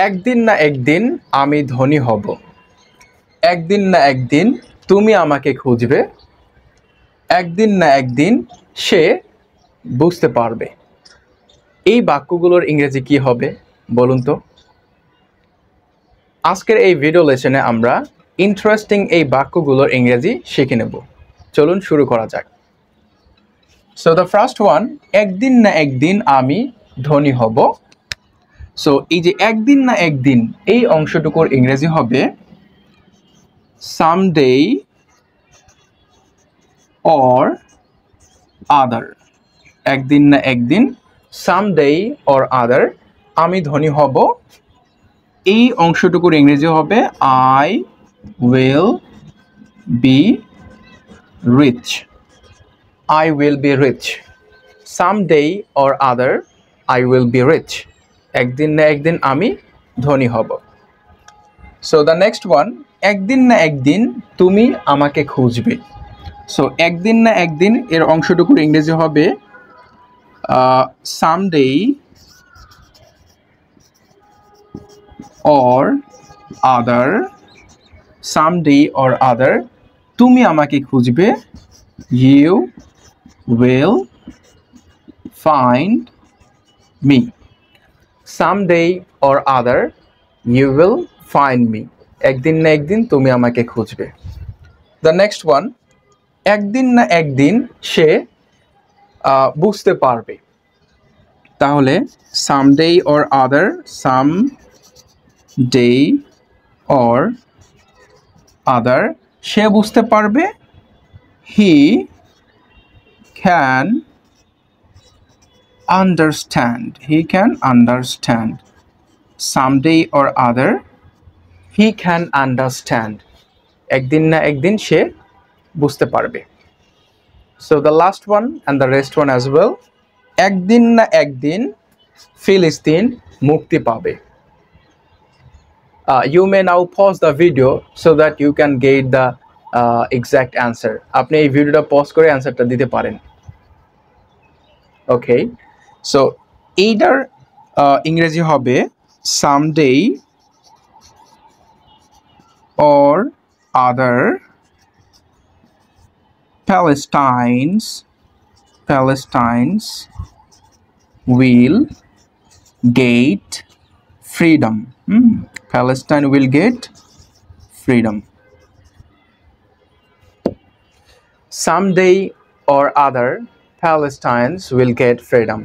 একদিন না একদিন আমি ধনী হব। একদিন না একদিন তুমি আমাকে খুঁজবে। একদিন না একদিন সে বুঝতে পারবে। এই বাক্যগুলোর ইংরেজি কি হবে বলুন তো? আজকের এই ভিডিও লেসনে আমরা ইন্টারেস্টিং এই বাক্যগুলোর ইংরেজি শিখে নেব। চলুন শুরু করা যাক। সো দ্য ফার্স্ট ওয়ান, একদিন না একদিন আমি ধনী হব। সো এই যে একদিন না একদিন এই অংশটুকুর ইংরেজি হবে someday or other। একদিন না একদিন someday or other আমি ধনী হব। এই অংশটুকুর ইংরেজি হবে I will be rich। I will be rich। someday or other I will be rich। একদিন না একদিন আমি ধনী হব। সো দ্য নেক্সট ওয়ান, একদিন না একদিন তুমি আমাকে খুঁজবে। সো একদিন না একদিন এর অংশটুকুর ইংরেজি হবে someday or other। someday or other তুমি আমাকে খুঁজবে। you will find me। someday or other you will find me। একদিন না একদিন তুমি আমাকে খুঁজবে। দ্য নেক্সট ওয়ান, একদিন না একদিন সে বুঝতে পারবে। তাহলে someday or other, someday or other সে বুঝতে পারবে। he can understand। he can understand। someday or other he can understand। একদিন না একদিন সে বুঝতে পারবে। So the last one and the rest one as well, একদিন না একদিন ফিলিস্তিন মুক্তি পাবে। You may now pause the video so that you can get the exact answer। আপনি এই ভিডিওটা পজ করে অ্যান্সারটা দিতে পারেন। ওকে, সো এইটার ইংরেজি হবে someday or other Palestinians will get freedom। Palestine will get freedom। Someday or other Palestinians will get freedom।